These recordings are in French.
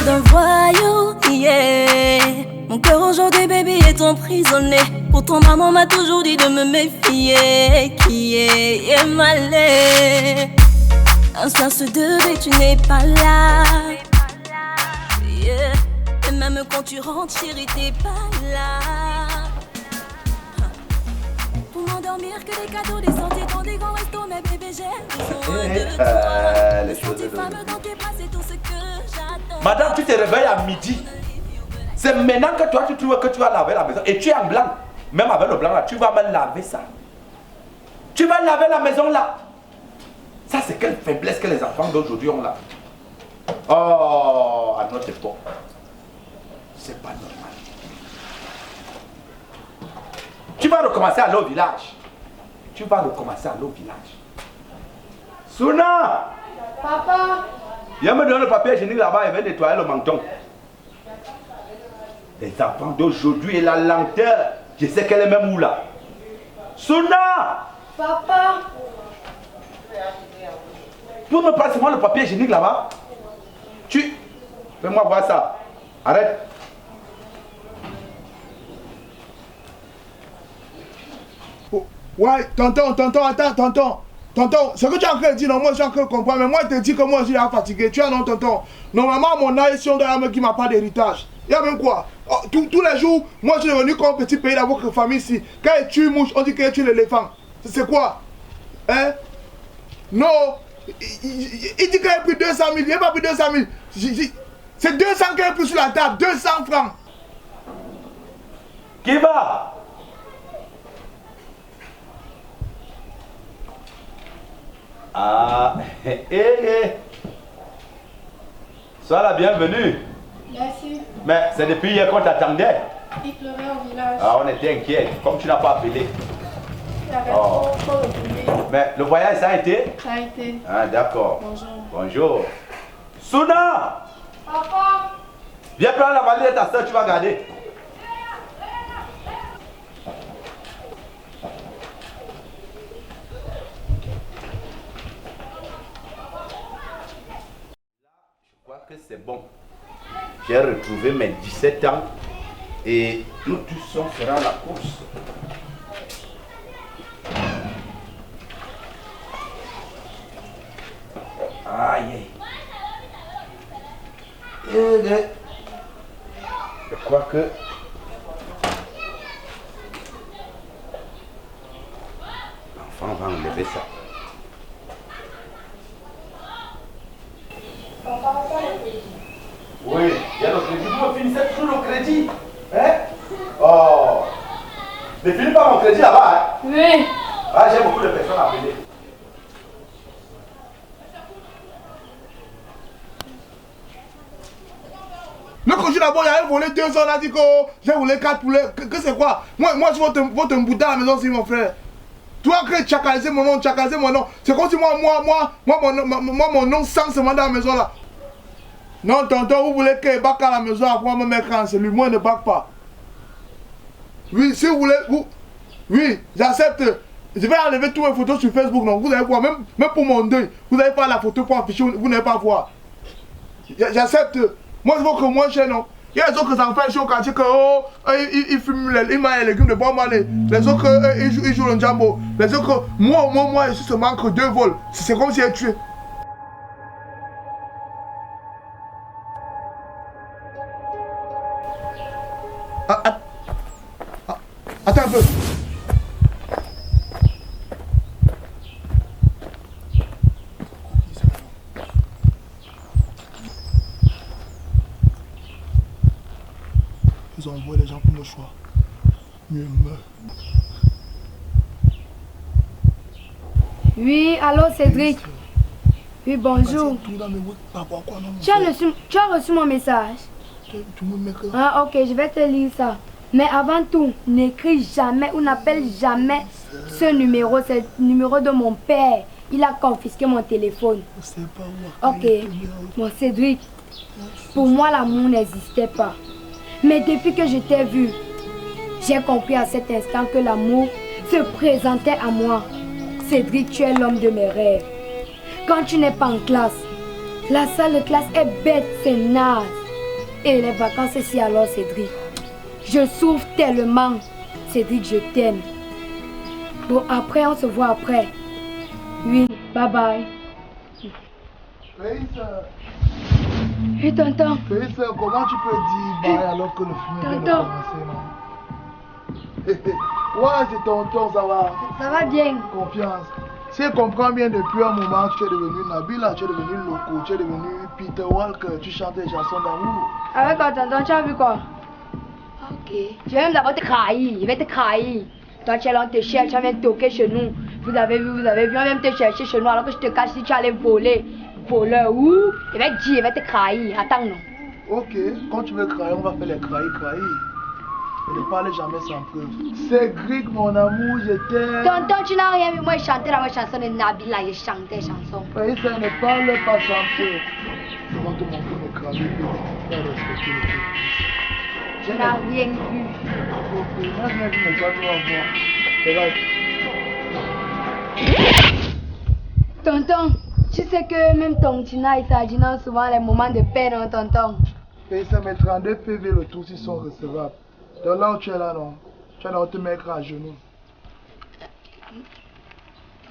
d'un voyou, yeah. Mon cœur aujourd'hui, baby, est emprisonné. Pourtant, maman m'a toujours dit de me méfier. Qui est malais. Un soir sur deux, mais tu n'es pas là. Yeah. Et même quand tu rentres, chérie, t'es pas là. Pour m'endormir, que des cadeaux, des sorties dans des grands restos. Mais bébé, j'ai besoin de toi. Les sentir fameux dans tes bras, c'est tout ce que j'attends. Madame, tu te réveilles à midi. C'est maintenant que toi, tu trouves que tu vas laver la maison. Et tu es en blanc. Même avec le blanc là, tu vas me laver ça. Tu vas laver la maison là. Ça, c'est quelle faiblesse que les enfants d'aujourd'hui ont là. Oh, à notre époque. C'est pas normal. Tu vas recommencer à aller au village. Tu vas recommencer à aller au village. Souna! Papa! Viens me donner le papier hygiénique là-bas et viens nettoyer le menton. Les enfants d'aujourd'hui et la lenteur, je sais qu'elle est même où là. Souna! Papa! Pour me passer moi le papier hygiénique là-bas. Fais-moi voir ça. Arrête. Oh, ouais, tonton, attends, tonton, ce que tu es en train de dire, non, moi je suis en train de comprendre, mais moi je te dis que moi je suis fatigué. Tu as non, tonton. Normalement, mon nation doit me qui m'a pas d'héritage. Il y a même quoi? Oh, tous les jours, moi je suis venu comme petit pays dans votre famille ici. Quand il tue une mouche, on dit qu'il tue l'éléphant. C'est quoi? Hein? Non. Il dit qu'il a pris 200 000. Il n'a pas pris 200 000. C'est 200 qu'il a pris sur la table. 200 francs. Qui va? Ah, sois la bienvenue. Merci. Mais c'est depuis hier qu'on t'attendait. Il pleurait au village. Ah, on était inquiets, comme tu n'as pas appelé. Il avait trop reculé. Mais le voyage, ça a été? Ça a été. Ah, d'accord. Bonjour. Bonjour. Souna! Papa! Viens prendre la valise de ta soeur, tu vas garder. Je crois que c'est bon. J'ai retrouvé mes 17 ans et nous tous on fera la course. Aïe. Je crois que l'enfant va enlever ça. Oui, il y a le crédit. Vous me finissez toujours le crédit. Hein? Oh. Ne finis pas mon crédit là-bas. Hein? Oui. Ah, j'ai beaucoup de personnes à appeler. Le coach d'abord, il avait volé 200, on a dit que j'ai volé 4 poulets. Que c'est quoi? Moi, je vais te mbouter à la maison, si mon frère. Toi, que tchakaliser mon nom, c'est comme si mon nom sans se dans la maison là. Non, tonton, vous voulez qu'il bac à la maison après me mettre en cellule. Moi, ne bac pas. Oui, si vous voulez, oui, j'accepte. Je vais enlever toutes mes photos sur Facebook. Non, vous allez voir, même pour mon deuil, vous n'avez pas la photo pour afficher, vous n'allez pas voir. J'accepte. Moi, je veux que moi, chez non. Il y a des autres enfants ici au quartier que ils fument les légumes de bon mané. Les autres, ils jouent le jambo. Les autres, moi, je suis seulement que 2 vols. C'est comme si elle tué. Attends un peu. Ils ont envoyé les gens pour le choix. Mieux meurt. Oui, allô Cédric. Oui, bonjour. Tu as reçu mon message? Ah, ok, je vais te lire ça. Mais avant tout, n'écris jamais ou n'appelle jamais ce numéro. C'est le numéro de mon père. Il a confisqué mon téléphone. Ok. Bon, Cédric, pour moi, l'amour n'existait pas. Mais depuis que je t'ai vu, j'ai compris à cet instant que l'amour se présentait à moi. Cédric, tu es l'homme de mes rêves. Quand tu n'es pas en classe, la salle de classe est bête, c'est naze. Et les vacances ici alors, Cédric. Je souffre tellement. Cédric, je t'aime. Bon, après, on se voit après. Oui, bye bye. Et tonton. Comment tu peux dire bye alors que le film vient de commencer, non? Ouais, c'est tonton, ça va. Ça va bien. Confiance. Si je comprends bien, depuis un moment, tu es devenu Nabila, tu es devenu Loco, tu es devenu Peter Walker, tu chantes des chansons d'amour. Avec toi, tonton, tu as vu quoi? Ok. Je vais même d'abord te trahir, je vais te trahir. Toi, tu es là, on te cherche, tu viens te toquer chez nous. Vous avez vu, on vient te chercher chez nous alors que je te cache si tu allais voler. Voleur, ouh, je vais te dire, je vais te trahir. Attends, non. Ok, quand tu veux trahir, on va faire les trahir. Et ne parle jamais sans preuve. Cédric, mon amour, je t'aime. Tonton, tu n'as rien vu. Moi, je chantais la chanson de Nabila, je chantais chanson. Oui, ça ne parle pas sans preuve. Je vais te montrer mes cravats, tu vas respecter le peuple. Je n'ai rien vu. Ok, moi je n'ai vu, mais toi tu vas voir. Regarde. Tonton, tu sais que même ton Tina et Sadina ont souvent les moments de peine, hein, tonton. Et ça met 32 PV, le tout, ils sont recevables. Donc là où tu es là, non, tu es là où te mettre à genoux.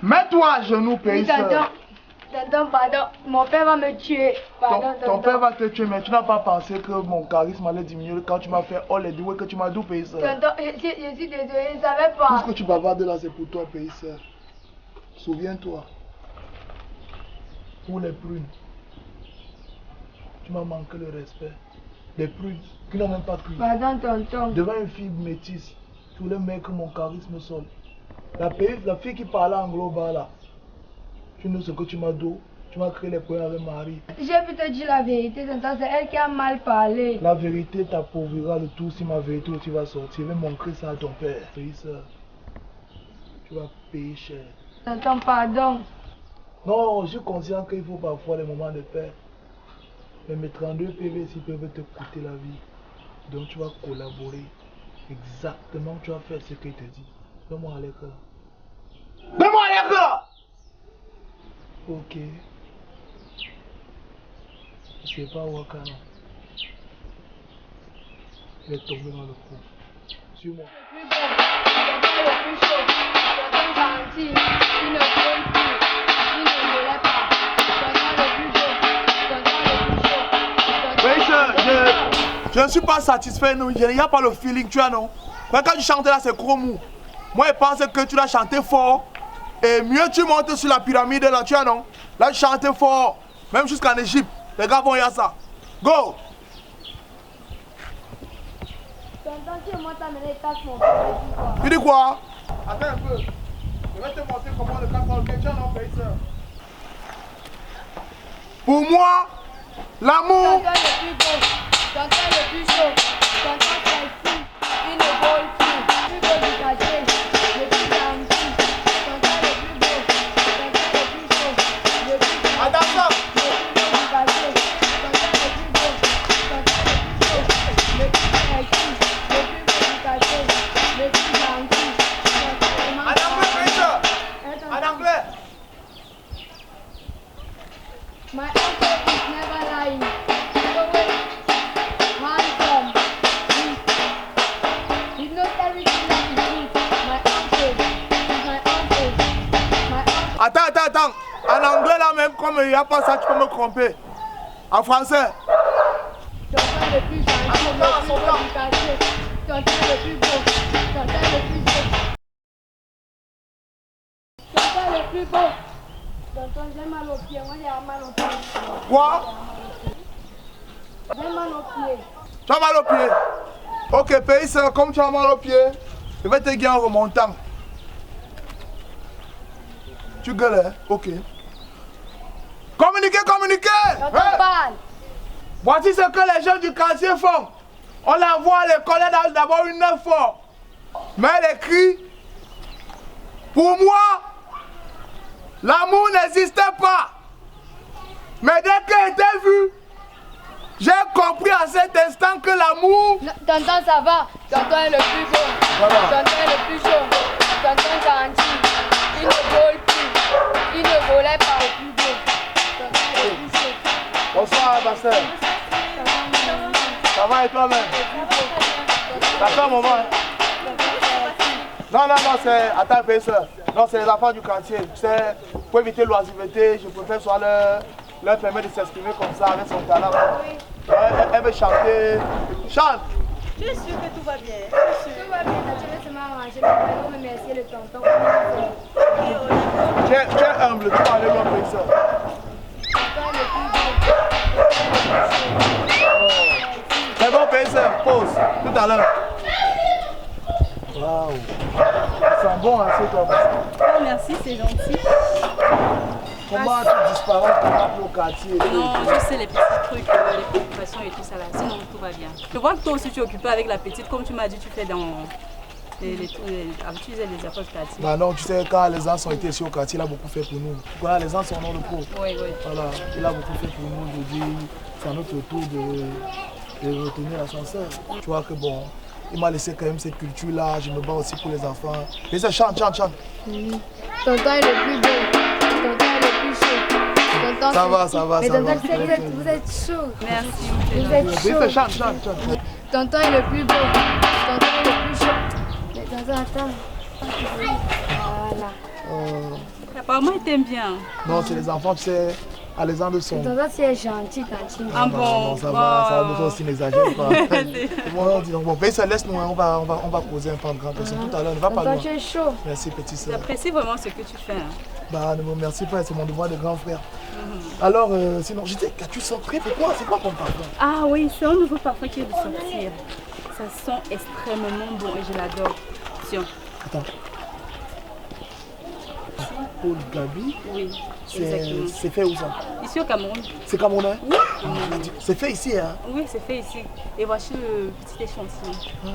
Mets-toi à genoux, pays. Tonton, pardon, mon père va me tuer. Pardon, ton père va te tuer, mais tu n'as pas pensé que mon charisme allait diminuer quand tu m'as fait all les doués que tu m'as dit, pays. Tonton, je suis désolée, je ne savais pas. Tout ce que tu bavardes là, c'est pour toi, pays. Souviens-toi. Pour les prunes, tu m'as manqué le respect. Les prunes qui n'ont même pas pris. Pardon, tonton. Devant une fille métisse, tu voulais mettre mon charisme sol. La fille qui parlait anglo là. Tu sais ce que tu m'as dit. Tu m'as créé les problèmes avec Marie. J'ai pu te dire la vérité, tonton, c'est elle qui a mal parlé. La vérité t'appauvrira le tout si ma vérité aussi va sortir. Je vais montrer ça à ton père. Félix, tu vas payer cher. Tonton, pardon. Non, je suis conscient qu'il faut parfois des moments de paix. Mais mes 32 PV ici peuvent te coûter la vie. Donc tu vas collaborer. Exactement, tu vas faire ce qu'il te dit. Donne-moi à l'école. Donne-moi à l'école. Ok. Je sais pas où est-ce. Je vais tomber dans le coup. Suis-moi. Le plus chaud, tonton gentil, il ne vole plus, il ne volait pas. Tonton le plus chaud, tonton le plus chaud. Oui, je ne suis pas satisfait, non. Il n'y a pas le feeling, tu as non. Mais quand tu chantes là, c'est gros mou. Moi, je pense que tu l'as chanté fort. Et mieux tu montes sur la pyramide là, tu as non. Là, tu chantes fort. Même jusqu'en Égypte. Les gars vont y avoir ça. Go! Tonton, tu montes à mener ta mon frère. Tu dis quoi? Attends un peu. Je vais te montrer comment le cas parle. Tu as non, pays ça. Pour moi, l'amour. Tonton le plus beau, tonton le plus chaud, tonton sexy, il ne vole plus, plus beau du quartier, le plus gentil, tonton le plus beau, tonton le plus chaud, le plus gentil, Attention. le plus beau du quartier, tonton le plus beau, tonton le plus chaud, le plus sexy, le plus beau du quartier, le plus gentil, tonton En anglais, pays ça. En anglais. My uncle is never lying. He's always handsome. He knows everything that he does. My uncle. He's my uncle. My uncle. Attends. En anglais là même, comme il n'y a pas ça, tu peux me tromper. En français. Tonton le plus gentil, le plus beau du quartier. Tonton le plus beau. Tonton le plus beau. Tonton le plus beau. Tonton, j'ai mal aux pieds. Moi, j'ai mal aux pieds. Quoi? J'ai mal aux pieds. Tu as mal au pied. Ok, pays, comme tu as mal au pied, je vais te guider en remontant. Tu gueules, hein? Ok. Communiquez! Tonton parle. Voici ce que les gens du quartier font. On la voit à l'école, elle a d'abord une œuvre forte. Mais elle écrit, pour moi, l'amour n'existait pas. Mais dès qu'elle était vue, j'ai compris à cet instant que l'amour... Tonton, ça va. Tonton est le plus beau. Voilà. Tonton est le plus chaud. Tonton gentil. Il ne vole plus. Il ne volait pas le plus beau. Tonton est le plus chaud. Bonsoir, Pasteur. Tonton, va et toi-même? Ça fait un moment. Hein? Non, c'est. Attends, professeur. Non, c'est les enfants du quartier. Tu sais, pour éviter l'oisiveté, je préfère soit leur permettre de s'exprimer comme ça avec son talent. Elle veut chanter. Chante! Tu es sûr que tout va bien? Tout va bien, tu veux seulement arranger, mais on remercier le tonton. Tu es humble, tu vas aller loin, professeur. C'est bon, professeur, pause. Tout à l'heure. Waouh! Ça sent bon, hein, c'est toi. Oh, merci, c'est gentil. Comment tu disparais au quartier? Non, je sais les petits trucs, les préoccupations et tout ça là. Sinon, tout va bien. Je vois que toi aussi tu es occupé avec la petite. Comme tu m'as dit, tu fais dans tu faisais les affaires du quartier. Bah non, tu sais, quand les gens sont été ici au quartier, il a beaucoup fait pour nous. Voilà, les gens sont dans le pot. Oui. Voilà, il a beaucoup fait pour nous. Je dis, c'est à notre tour de retenir l'ascenseur. Tu vois que bon, il m'a laissé quand même cette culture-là. Je me bats aussi pour les enfants. Et ça, chante. Tonton est le plus beau. Tonton est le plus chaud. Tonton, Ça va. mais tonton, vous êtes chaud. Merci. Vous êtes chaud. Chante. Tonton est le plus beau. Tonton est le plus chaud. Mais tonton, attends. Voilà. Apparemment, il t'aime bien. Non, c'est les enfants, tu sais, Alexandre sont. Tonton, c'est gentil quand tu Ah bon? Non, ça va, nous aussi n'exagère pas. Bon, ça laisse-nous, on va causer un peu de grande personne tout à l'heure, ne va pas loin. Tonton, tu es chaud. Merci, petit soeur. J'apprécie vraiment ce que tu fais. Hein. Bah, ne me remercie pas, c'est mon devoir de grand frère. Alors, sinon, je dis, qu'as-tu senti? Pourquoi? C'est quoi ton parfum? Ah oui, c'est un nouveau parfum qui est de sortir. Ça sent extrêmement bon et je l'adore. Tiens. Attends. Paul Gabi? Oui, exactement. C'est fait où ça? Ici au Cameroun. C'est camerounais? Oui. C'est fait ici, hein? Oui, c'est fait ici. Et voici le petit échantillon. Ah,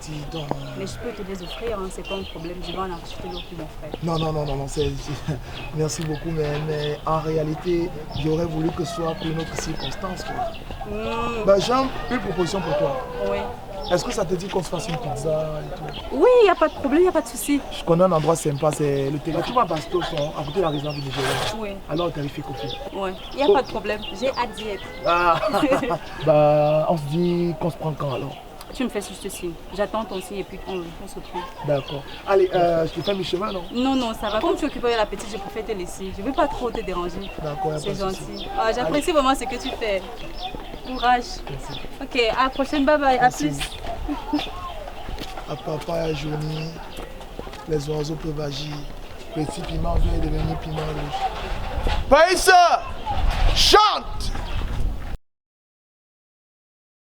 dis donc. Mais je peux te les offrir, hein, c'est pas un problème. Je vais en acheter l'autre pour mon frère. Non, merci beaucoup, mais en réalité, j'aurais voulu que ce soit pour une autre circonstance. Bah, j'ai une proposition pour toi. Oui. Est-ce que ça te dit qu'on se fasse une pizza et tout? Oui, il n'y a pas de problème, il n'y a pas de souci. Je connais un endroit sympa, c'est le terrain. Tu vois Bastos, à côté de la résidence du Nigeria. Oui. Alors, Tarifi Kofi. Oui, il n'y a pas de problème. J'ai hâte d'y être. Ah, bah, on se dit qu'on se prend quand alors? Tu me fais juste signe. J'attends ton signe et puis on se trouve. D'accord. Allez, je te fais mes cheveux, non? Non, ça va. Comme tu es occupé avec la petite, je préfère te laisser. Je ne veux pas trop te déranger. D'accord, c'est gentil. Ah, j'apprécie vraiment ce que tu fais. Courage. Merci. Ok, à la prochaine. Bye bye. À plus. À papa et à Johnny, les oiseaux peuvent agir. Petit piment vient devenir piment rouge. Païssa, chante!